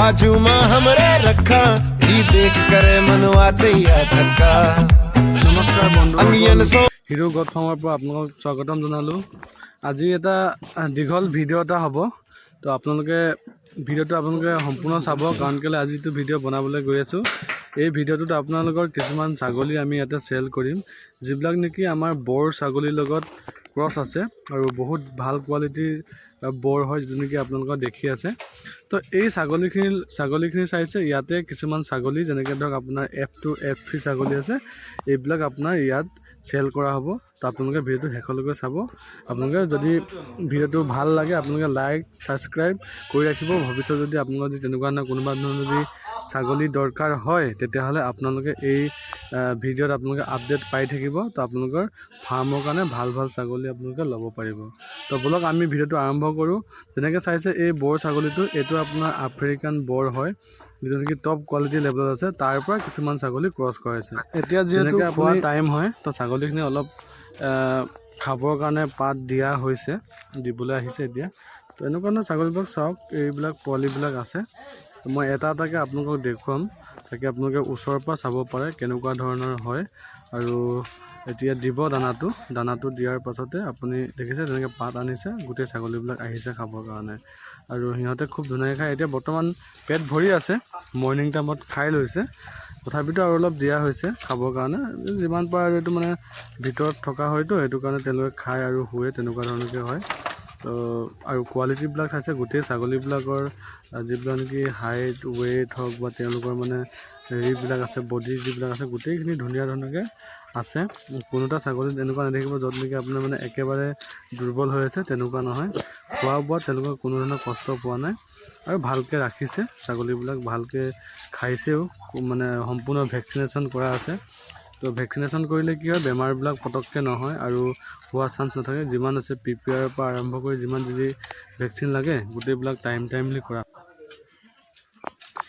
बाजू में हमरे रखा ही देख करे मनवा तैयार थका नमस्कार अंगियन बंधु सो हिरो गड फार्মৰ পৰা আপোনালোকক স্বাগতম জনালোঁ। আজি এটা দীঘল ভিডিঅ' এটা হ'ব, তো আপোনালোকে ভিডিঅ'টো সম্পূৰ্ণ চাব, কাৰণ কেলৈ আজি যিটো ভিডিঅ' বনাবলৈ গৈ আছোঁ, এই ভিডিঅ'টোত আপোনালোকৰ কিছুমান ছাগলী আমি ইয়াতে চেল কৰিম, যিবিলাক নেকি আমাৰ বৰ ছাগলীৰ লগত ক্ৰছ আছে আৰু বহুত ভাল কোৱালিটিৰ বৰ হয়, যিটো নেকি আপোনালোকে দেখি আছে। তো এই ছাগলীখিনি চাইছে ইয়াতে কিছুমান ছাগলী যেনেকৈ ধৰক আপোনাৰ F2 F3 ছাগলী আছে, এইবিলাক আপোনাৰ ইয়াত চেল কৰা হ'ব। তো আপোনালোকে ভিডিঅ'টো শেষলৈকে চাব। আপোনালোকে যদি ভিডিঅ'টো ভাল লাগে আপোনালোকে লাইক ছাবস্ক্ৰাইব কৰি ৰাখিব। ভৱিষ্যতে যদি আপোনালোকৰ যদি তেনেকুৱা ধৰণৰ কোনোবা ধৰণৰ যদি ছাগলী দৰকাৰ হয়, তেতিয়াহ'লে আপোনালোকে এই ভিডিঅ'ত আপোনালোকে আপডেট পাই থাকিব। তো আপোনালোকৰ ফাৰ্মৰ কাৰণে ভাল ছাগলী আপোনালোকে ল'ব পাৰিব। তো বলক আমি ভিডিঅ'টো আৰম্ভ কৰোঁ। যেনেকৈ চাইছে এই বৰ ছাগলীটো, এইটো আপোনাৰ আফ্ৰিকান বৰ হয়, যিটো নেকি টপ কোৱালিটি লেভেলত আছে। তাৰ পৰা কিছুমান ছাগলী ক্ৰছ কৰাইছে। এতিয়া যিহেতু খোৱা টাইম হয়, তো ছাগলীখিনি অলপ খাবৰ কাৰণে পাত দিয়া হৈছে, দিবলৈ আহিছে এতিয়া। তো এনেকুৱা ধৰণৰ ছাগলীবিলাক চাওক, এইবিলাক পোৱালিবিলাক আছে। মই এটা এটাকৈ আপোনালোকক দেখুৱাম, তাকে আপোনালোকে ওচৰৰ পৰা চাব পাৰে কেনেকুৱা ধৰণৰ হয়। আৰু এতিয়া দিব দানাটো দিয়াৰ পাছতে আপুনি দেখিছে যেনেকৈ পাত আনিছে, গোটেই ছাগলীবিলাক আহিছে খাবৰ কাৰণে। আৰু সিহঁতে খুব ধুনীয়াকৈ খায়। এতিয়া বৰ্তমান পেট ভৰি আছে, মৰ্ণিং টাইমত খাই লৈছে, তথাপিতো আৰু অলপ দিয়া হৈছে খাবৰ কাৰণে। যিমান পাৰে আৰু এইটো মানে ভিতৰত থকা হয়তো, সেইটো কাৰণে তেওঁলোকে খায় আৰু শুৱে, তেনেকুৱা ধৰণৰকৈ হয়। তো আৰু কোৱালিটিবিলাক চাইছে গোটেই ছাগলীবিলাকৰ, যিবিলাক নেকি হাইট ৱেইট হওক বা তেওঁলোকৰ মানে হেৰিবিলাক আছে, বডি যিবিলাক আছে, গোটেইখিনি ধুনীয়া ধৰণৰকৈ আছে। কোনো এটা ছাগলীত এনেকুৱা নেদেখিব য'ত নেকি আপোনাৰ মানে একেবাৰে দুৰ্বল হৈ আছে, তেনেকুৱা নহয়। খোৱা বোৱাত তেওঁলোকৰ কোনো ধৰণৰ কষ্ট পোৱা নাই আৰু ভালকৈ ৰাখিছে ছাগলীবিলাক, ভালকৈ খাইছেও, মানে সম্পূৰ্ণ ভেকচিনেশ্যন কৰা আছে। তো ভেকচিনেশ্যন কৰিলে কি হয়, বেমাৰবিলাক পটককৈ নহয় আৰু হোৱা চান্স নাথাকে। যিমান আছে PPR পৰা আৰম্ভ কৰি যিমান যি ভেকচিন লাগে গোটেইবিলাক টাইমলি কৰা।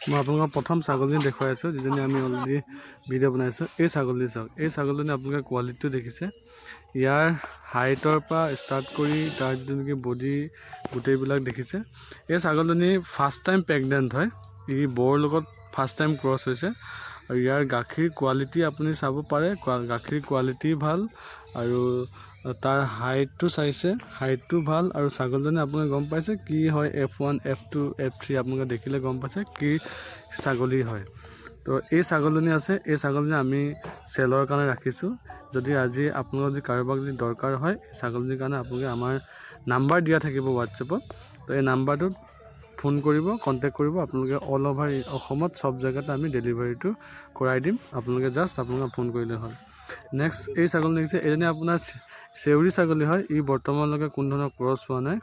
মই আপোনালোকক প্ৰথম ছাগলীজনী দেখুৱাই আছোঁ, যিজনী আমি অলৰেডি ভিডিঅ' বনাইছোঁ। এই ছাগলী চাওক, এই ছাগলীজনী আপোনালোকে কোৱালিটিটো দেখিছে। ইয়াৰ হাইটৰ পৰা ষ্টাৰ্ট কৰি তাৰ যিটো নেকি বডি গোটেইবিলাক দেখিছে। এই ছাগলীজনী ফাৰ্ষ্ট টাইম প্ৰেগনেণ্ট হয়, ই বৰ লগত ফাৰ্ষ্ট টাইম ক্ৰছ হৈছে। আৰু ইয়াৰ গাখীৰ কোৱালিটি আপুনি চাব পাৰে, গাখীৰ কোৱালিটি ভাল আৰু তাৰ হাইটটো চাইছে, হাইটটো ভাল। আৰু ছাগলীজনী আপোনালোকে গম পাইছে কি হয়, F1 F2 F3 আপোনালোকে দেখিলে গম পাইছে কি ছাগলী হয়। তো এই ছাগলীজনী আছে, এই ছাগলীজনী আমি চেলৰ কাৰণে ৰাখিছোঁ। যদি আজি আপোনালোকৰ যদি কাৰোবাক যদি দৰকাৰ হয় এই ছাগলীজনীৰ কাৰণে, আপোনালোকে আমাৰ নাম্বাৰ দিয়া থাকিব হোৱাটছএপত। তো এই নাম্বাৰটোত ফোন কৰিব, কণ্টেক্ট কৰিব। আপোনালোকে অল অভাৰ অসমত চব জেগাতে আমি ডেলিভাৰীটো কৰাই দিম, আপোনালোকে জাষ্ট আপোনালোকে ফোন কৰিলে হ'ল। নেক্সট এই ছাগলী দেখিছে, এইজনী আপোনাৰ চেউৰী ছাগলী হয়। ই বৰ্তমানলৈকে কোনো ধৰণৰ ক্ৰছ হোৱা নাই,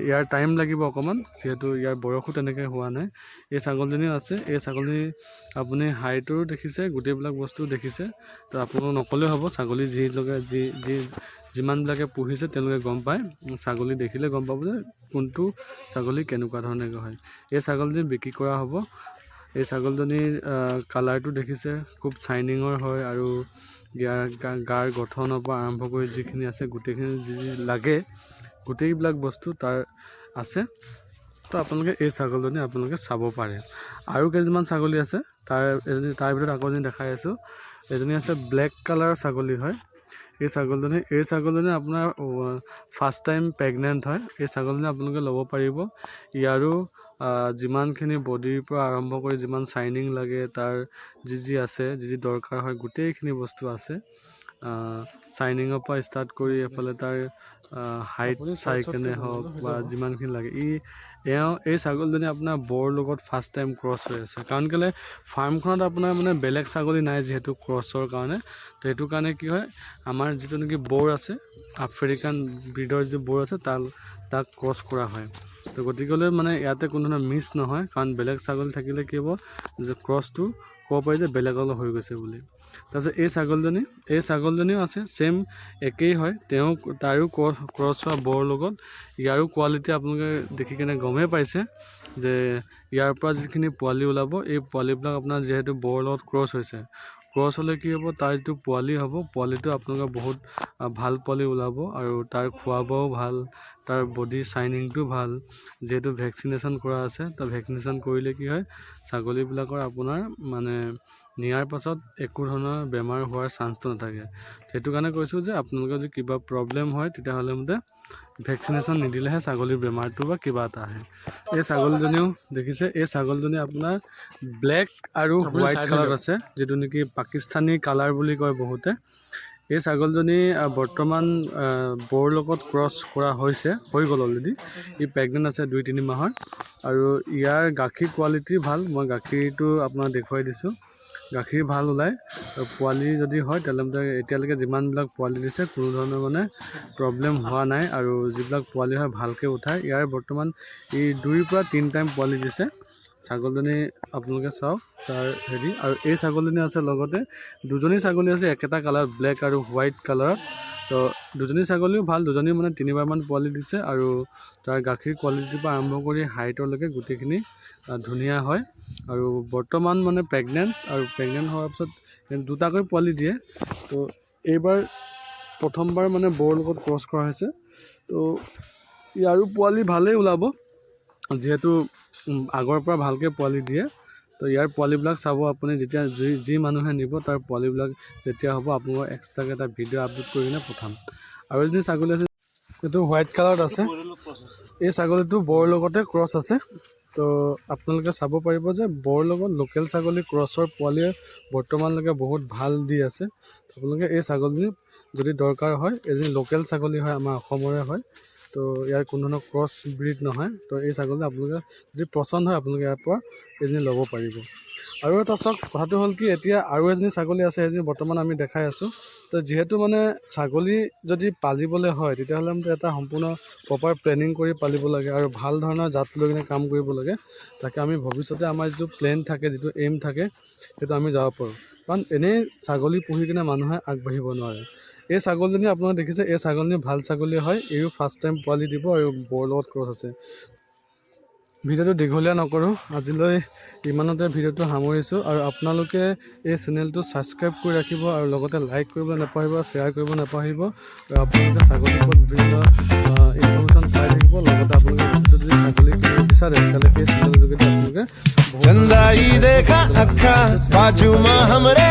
ইয়াৰ টাইম লাগিব অকণমান, যিহেতু ইয়াৰ বয়সো তেনেকৈ হোৱা নাই। এই ছাগলীজনীও আছে। এই ছাগলী আপুনি হাইটো দেখিছে, গোটেইবিলাক বস্তু দেখিছে। তো আপোনালোকক নক'লেও হ'ব, ছাগলী যিমানবিলাকে পুহিছে তেওঁলোকে গম পায়, ছাগলী দেখিলে গম পাব যে কোনটো ছাগলী কেনেকুৱা ধৰণে হয়। এই ছাগলীজনী বিক্ৰী কৰা হ'ব। এই ছাগলীজনীৰ কালাৰটো দেখিছে, খুব চাইনিঙৰ হয় আৰু ইয়াৰ গাৰ গঠনৰ পৰা আৰম্ভ কৰি যিখিনি আছে গোটেইখিনি যি লাগে গোটেইবিলাক বস্তু তাৰ আছে। তো আপোনালোকে এই ছাগলীজনী আপোনালোকে চাব পাৰে। আৰু কেইজনমান ছাগলী আছে, তাৰ ভিতৰত আকৌ এজনী দেখাই আছোঁ। এজনী আছে ব্লেক কালাৰ ছাগলী হয়। এই ছাগলীজনী আপোনাৰ ফাৰ্ষ্ট টাইম প্ৰেগনেণ্ট হয়। এই ছাগলীজনী আপোনালোকে ল'ব পাৰিব। ইয়াৰো যিমানখিনি বডিৰ পৰা আৰম্ভ কৰি যিমান চাইনিং লাগে, তাৰ যি আছে, যি দৰকাৰ হয় গোটেইখিনি বস্তু আছে। চাইনিঙৰ পৰা ষ্টাৰ্ট কৰি এফালে তাৰ হাইট চাই কেনে হওক বা যিমানখিনি লাগে, এই ছাগলীজনী আপোনাৰ বৰ লগত ফাৰ্ষ্ট টাইম ক্ৰছ হৈ আছে। কাৰণ কেলৈ ফাৰ্মখনত আপোনাৰ মানে বেলেগ ছাগলী নাই যিহেতু ক্ৰছৰ কাৰণে। তো সেইটো কাৰণে কি হয়, আমাৰ যিটো নেকি বৰ আছে, আফ্ৰিকান ব্ৰিডৰ যি বৰ আছে তাক ক্ৰছ কৰা হয়। তো গতিকেলৈ মানে ইয়াতে কোনো ধৰণৰ মিছ নহয়, কাৰণ বেলেগ ছাগলী থাকিলে কি হ'ব যে ক্ৰছটো ক'ব পাৰি যে বেলেগৰ লগত হৈ গৈছে বুলি। তাৰপিছত এই ছাগলীজনীও আছে, ছেইম একেই হয়। তাৰো ক্ৰছ হোৱা বৰ লগত ইয়াৰো কোৱালিটি আপোনালোকে দেখি কেনে গমেই পাইছে যে ইয়াৰ পৰা যিখিনি পোৱালি ওলাব, এই পোৱালিবিলাক আপোনাৰ যিহেতু বৰ লগত ক্ৰছ হৈছে, ক্ৰছ হ'লে কি হ'ব, তাৰ যিটো পোৱালি হ'ব, পোৱালিটো আপোনালোকৰ বহুত ভাল পোৱালি ওলাব আৰু তাৰ খোৱা বোৱাও ভাল, তাৰ বডি চাইনিংটো ভাল। যিহেতু ভেকচিনেশ্যন কৰা আছে, তো ভেকচিনেশ্যন কৰিলে কি হয়, ছাগলীবিলাকৰ আপোনাৰ মানে নিয়াৰ পাছত একো ধৰণৰ বেমাৰ হোৱাৰ চান্সটো নাথাকে। সেইটো কাৰণে কৈছোঁ যে আপোনালোকৰ যদি কিবা প্ৰব্লেম হয় তেতিয়াহ'লে মতে ভেকচিনেশ্যন নিদিলেহে ছাগলীৰ বেমাৰটো বা কিবা এটা আহে। এই ছাগলীজনীও দেখিছে, এই ছাগলীজনী আপোনাৰ ব্লেক আৰু হোৱাইট কালাৰত আছে, যিটো নেকি পাকিস্তানী কালাৰ বুলি কয় বহুতে। এই ছাগলীজনী বৰ্তমান বৌৰ লগত ক্ৰছ কৰা হৈ গ'ল অলৰেডি। ই প্ৰেগনেণ্ট আছে 2-3 মাহৰ আৰু ইয়াৰ গাখীৰ কোৱালিটি ভাল। মই গাখীৰটো আপোনাক দেখুৱাই দিছোঁ, গাখীৰ ভাল ওলায়। পোৱালি যদি হয় তেতিয়াহ'লে এতিয়ালৈকে যিমানবিলাক পোৱালি দিছে কোনো ধৰণৰ মানে প্ৰব্লেম হোৱা নাই আৰু যিবিলাক পোৱালি হয় ভালকৈ উঠায়। ইয়াৰ বৰ্তমান ই 2ৰ পৰা 3 টাইম পোৱালি দিছে। ছাগলীজনী আপোনালোকে চাওক তাৰ হেৰি, আৰু এই ছাগলীজনী আছে লগতে দুজনী ছাগলী আছে একেটা কালাৰ ব্লেক আৰু হোৱাইট কালাৰত। তো দুজনী ছাগলীও ভাল, দুজনী মানে 3বাৰমান পোৱালি দিছে আৰু তাৰ গাখীৰ কোৱালিটিৰ পৰা আৰম্ভ কৰি হাইটলৈকে গোটেইখিনি ধুনীয়া হয় আৰু বৰ্তমান মানে প্ৰেগনেণ্ট, আৰু প্ৰেগনেণ্ট হোৱাৰ পিছত 2টাকৈ পোৱালি দিয়ে। তো এইবাৰ প্ৰথমবাৰ মানে বৌৰ লগত ক্ৰছ কৰা হৈছে। তো ইয়াৰো পোৱালি ভালেই ওলাব, যিহেতু আগৰ পৰা ভালকৈ পোৱালি দিয়ে। তো ইয়াৰ পোৱালিবিলাক চাব আপুনি, যেতিয়া যি মানুহে নিব তাৰ পোৱালিবিলাক যেতিয়া হ'ব আপোনালোকৰ এক্সট্ৰাকৈ এটা ভিডিঅ' আপলোড কৰি কিনে পঠাম। আৰু এজনী ছাগলী আছে, এইটো হোৱাইট কালাৰত আছে। এই ছাগলীটো বৌৰ লগতে ক্ৰছ আছে। তো আপোনালোকে চাব পাৰিব যে বৌৰ লগত লোকেল ছাগলী ক্ৰছৰ পোৱালীয়ে বৰ্তমানলৈকে বহুত ভাল দি আছে। আপোনালোকে এই ছাগলী যদি দৰকাৰ হয়, এজনী লোকেল ছাগলী হয়, আমাৰ অসমৰে হয়। তো ইয়াৰ কোনো ধৰণৰ ক্ৰছ ব্ৰিড নহয়। তো এই ছাগলী আপোনালোকে যদি পচন্দ হয় আপোনালোকে ইয়াৰ পৰা এজনী ল'ব পাৰিব। আৰু এটা চাওক, কথাটো হ'ল কি, এতিয়া আৰু এজনী ছাগলী আছে, এজনী বৰ্তমান আমি দেখাই আছোঁ। তো যিহেতু মানে ছাগলী যদি পালিবলৈ হয় তেতিয়াহ'লে মানে এটা সম্পূৰ্ণ প্ৰপাৰ প্লেনিং কৰি পালিব লাগে আৰু ভাল ধৰণৰ জাত লৈ কিনে কাম কৰিব লাগে। তাকে আমি ভৱিষ্যতে আমাৰ যিটো প্লেন থাকে, যিটো এইম থাকে, সেইটো আমি যাব পাৰোঁ। কাৰণ এনেই ছাগলী পুহি কিনে মানুহে আগবাঢ়িব নোৱাৰে। এই ছাগলীজনী আপোনালোকে দেখিছে, এই ছাগলীজনী ভাল ছাগলী হয়। এইও ফাৰ্ষ্ট টাইম পোৱালি দিব আৰু বৌৰ লগত ক্ৰছ আছে। ভিডিঅ'টো দীঘলীয়া নকৰোঁ, আজিলৈ ইমানতে ভিডিঅ'টো সামৰিছোঁ। আৰু আপোনালোকে এই চেনেলটো ছাবস্ক্ৰাইব কৰি ৰাখিব আৰু লগতে লাইক কৰিবলৈ নাপাহৰিব, শ্বেয়াৰ কৰিব নাপাহৰিব। আৰু আপোনালোকে ছাগলীৰ ওপৰত বিভিন্ন ইনফৰ্মেশ্যন পাই থাকিব। লগতে আপোনালোকে যদি ছাগলী কিনিব বিচাৰে তেতিয়াহ'লে এই চেনেলৰ যোগেদি আপোনালোকে चंदा ही देखा अखा बाजू में हमरे।